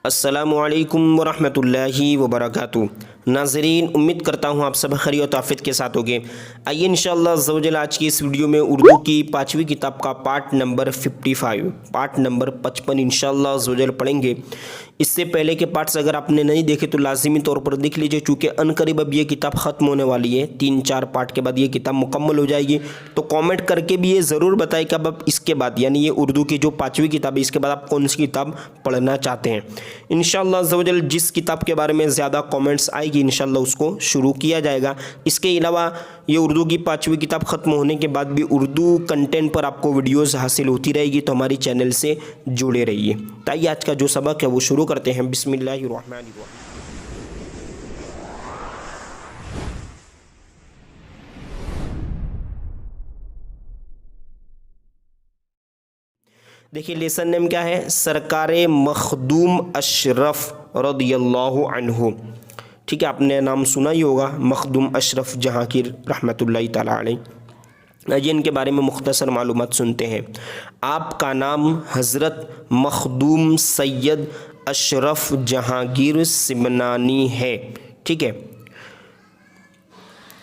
अस्सलामुअलैकुम वरहमतुल्लाहि वबरकातुहू। नाज़रीन, उम्मीद करता हूँ आप सब खैरियत और आफियत के साथ होंगे। आइए इंशाअल्लाह अज़्ज़ा वजल आज की इस वीडियो में उर्दू की 5वीं किताब का पार्ट नंबर 55 पार्ट नंबर 55 इंशाअल्लाह अज़्ज़ा वजल पढ़ेंगे। इससे पहले के पार्ट्स अगर आपने नहीं देखे तो लाजिमी तौर पर देख लीजिए, चूँकि अनकरीब अब ये किताब ख़त्म होने वाली है। 3-4 पार्ट के बाद ये किताब मुकम्मल हो जाएगी। तो कमेंट करके भी ये ज़रूर बताएं कि अब इसके बाद यानी ये उर्दू की जो 5वीं किताब है इसके बाद आप कौन सी किताब पढ़ना चाहते हैं। इंशाअल्लाह अज़्ज़ा वजल जिस किताब के बारे में ज़्यादा कमेंट्स आएगी इंशाअल्लाह उसको शुरू किया जाएगा। इसके अलावा ये उर्दू की 5वीं किताब ख़त्म होने के बाद भी उर्दू कंटेंट पर आपको वीडियोस हासिल होती रहेगी, तो हमारी चैनल से जुड़े रहिए। तो आइए आज का जो सबक है वो शुरू करते हैं। बिस्मिल्लाहिर्रहमानिर्रहीम। देखिए लेसन नेम क्या है, सरकारे मखदूम अशरफ रदियल्लाहु अन्हु। ठीक है, आपने नाम सुना ही होगा, मखदूम अशरफ जहांगीर रहमतुल्लाहि ताला अलैह। आइए इनके बारे में मुख्तसर मालूमात सुनते हैं। आपका नाम हज़रत मखदूम सैयद अशरफ जहांगीर सिमनानी है। ठीक है,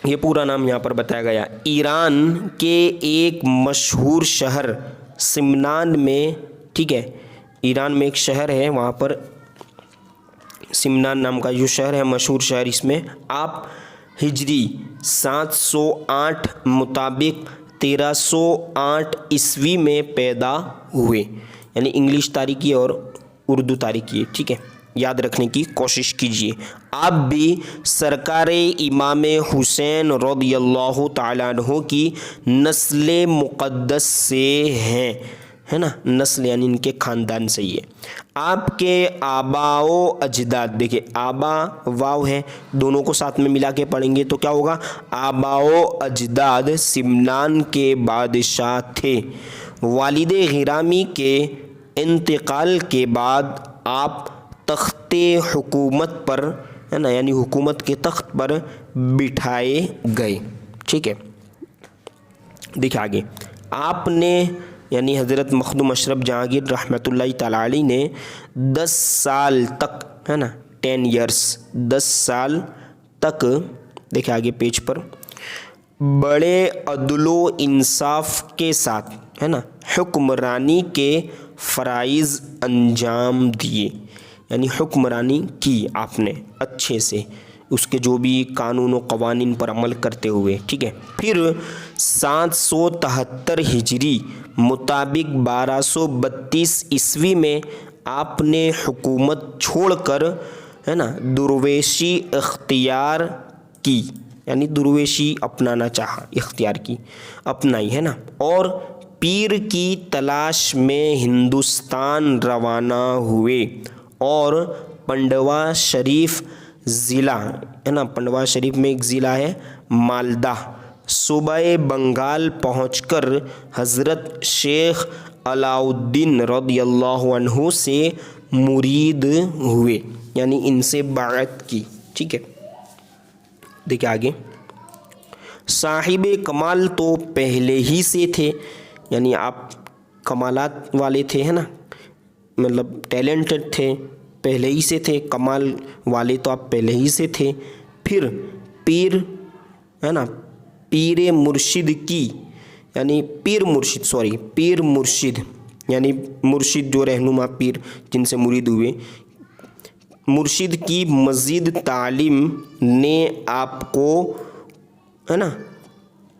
ये पूरा नाम यहाँ पर बताया गया। ईरान के एक मशहूर शहर सिमनान में, ठीक है, ईरान में एक शहर है, वहाँ पर सिमनान नाम का जो शहर है, मशहूर शहर, इसमें आप हिजरी 708 मुताबिक 1308 ईस्वी में पैदा हुए। यानी इंग्लिश तारीखी और उर्दू तारीखी, ठीक है, याद रखने की कोशिश कीजिए। आप भी सरकारे इमाम हुसैन रदियल्लाहु ताला अन्हु की नस्ल मुक़द्दस से हैं, है ना, नस्ल यानी इनके ख़ानदान से ही है। आपके आबाओ अजदाद, देखिए आबा वाव है, दोनों को साथ में मिला के पढ़ेंगे तो क्या होगा, आबाओ अजदाद सिमनान के बादशाह थे। वालिदे गिरामी के इंतकाल के बाद आप तख्ते हुकूमत पर, है ना, यानी हुकूमत के तख्त पर बिठाए गए। ठीक है, देखिए आगे, आपने यानी हज़रत मखदूम अशरफ जहांगीर रहमतुल्लाहि ताला अलैह ने 10 साल तक, है ना, 10 ईयर्स 10 साल तक, देखिए आगे पेज पर, बड़े अदलो इंसाफ के साथ, है ना, हुक्मरानी के फ़राइज़ अंजाम दिए। यानी हुक्मरानी की आपने अच्छे से, उसके जो भी कानून व क़वानीन पर अमल करते हुए। ठीक है, फिर 773 हिजरी मुताबिक 1232 ईस्वी में आपने हुकूमत छोड़कर, है ना, दुर्वेशी इख्तियार की, यानी दुर्वेशी अपनाना चाहा, इख्तियार की, अपनाई, है ना, और पीर की तलाश में हिंदुस्तान रवाना हुए और पंडवा शरीफ ज़िला, है ना, पंडवा शरीफ में एक ज़िला है मालदा, सूबे बंगाल पहुंचकर हज़रत शेख अलाउद्दीन रदियल्लाहु अन्हु से मुरीद हुए, यानी इनसे बायत की। ठीक है, देखिए आगे, साहिब कमाल तो पहले ही से थे, यानी आप कमालात वाले थे, है ना, मतलब टैलेंटेड थे, पहले ही से थे, कमाल वाले तो आप पहले ही से थे। फिर पीर, है ना, पीर मुर्शिद की, यानी पीर मुर्शिद यानी मुर्शिद जो रहनुमा पीर जिनसे मुरीद हुए, मुर्शिद की मज़ीद तालीम ने आपको, है ना,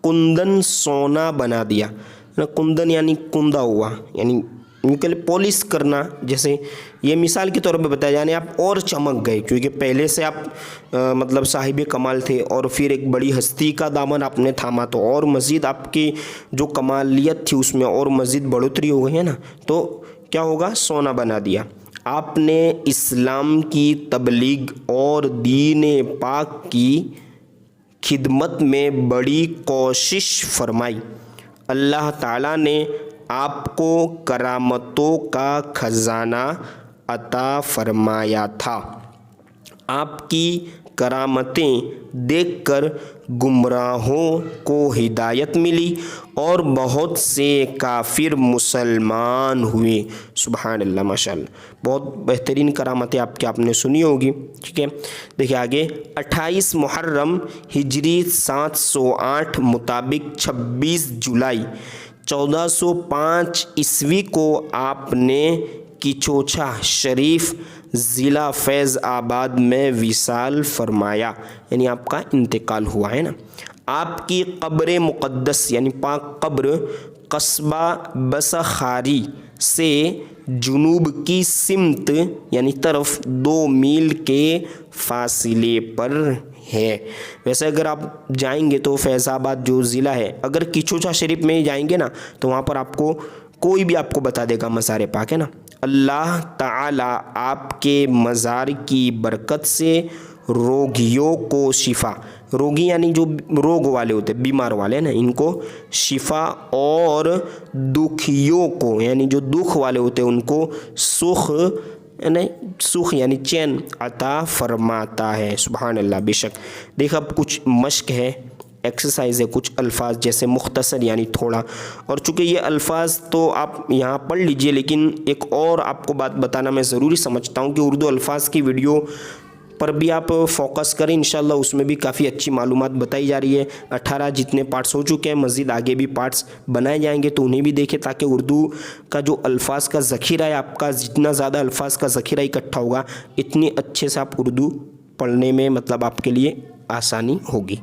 कुंदन सोना बना दिया। ना, कुंदन यानी कुंदा हुआ, यानी उनके लिए पॉलिश करना, जैसे ये मिसाल के तौर पे बताया, यानी आप और चमक गए, क्योंकि पहले से आप मतलब साहिब कमाल थे और फिर एक बड़ी हस्ती का दामन आपने थामा तो और मज़ीद आपकी जो कमालियत थी उसमें और मज़ीद बढ़ोतरी हो गई, है ना, तो क्या होगा, सोना बना दिया। आपने इस्लाम की तबलीग और दीन पाक की खिदमत में बड़ी कोशिश फरमाई। अल्लाह ताला ने आपको करामतों का खजाना अता फरमाया था। आपकी करामतें देखकर गुमराहों को हिदायत मिली और बहुत से काफिर मुसलमान हुए। सुभान अल्लाह, माशाअल्लाह, बहुत बेहतरीन करामतें आपने सुनी होगी। ठीक है, देखिए आगे, 28 मुहर्रम हिजरी 708 मुताबिक 26 जुलाई 1405 ईस्वी को आपने किचोछा शरीफ ज़िला फैज़ आबाद में विसाल फरमाया, यानी आपका इंतकाल हुआ है ना। आपकी कब्र मुक़द्दस यानी पाक कब्र कस्बा बसखारी से जुनूब की सिमत यानी तरफ 2 मील के फासले पर है। वैसे अगर आप जाएंगे तो फैज़ाबाद जो ज़िला है, अगर किचोछा शरीफ में जाएंगे ना तो वहाँ पर आपको कोई भी आपको बता देगा मज़ार पाक है ना। अल्लाह ताला आपके मज़ार की बरकत से रोगियों को शिफा, रोगी यानी जो रोग वाले होते हैं, बीमार वाले ना, इनको शिफा, और दुखियों को यानी जो दुख वाले होते हैं उनको सुख यानी चैन अता फरमाता है। सुभान अल्लाह। बेशक देखा, अब कुछ मश्क है, एक्सरसाइज है, कुछ अल्फाज जैसे मुख्तसर यानी थोड़ा, और चूँकि ये अल्फाज तो आप यहाँ पढ़ लीजिए, लेकिन एक और आपको बात बताना मैं ज़रूरी समझता हूँ कि उर्दू अल्फाज की वीडियो पर भी आप फोकस करें, इंशाल्लाह उसमें भी काफ़ी अच्छी मालूमात बताई जा रही है। 18 जितने पार्ट्स हो चुके हैं, मज़ीद आगे भी पार्ट्स बनाए जाएंगे, तो उन्हें भी देखें ताकि उर्दू का जो अल्फाज का ज़ख़ीरा है आपका, जितना ज़्यादा अल्फाज का ज़ख़ीरा इकट्ठा होगा, इतनी अच्छे से आप उर्दू पढ़ने में मतलब आपके लिए आसानी होगी।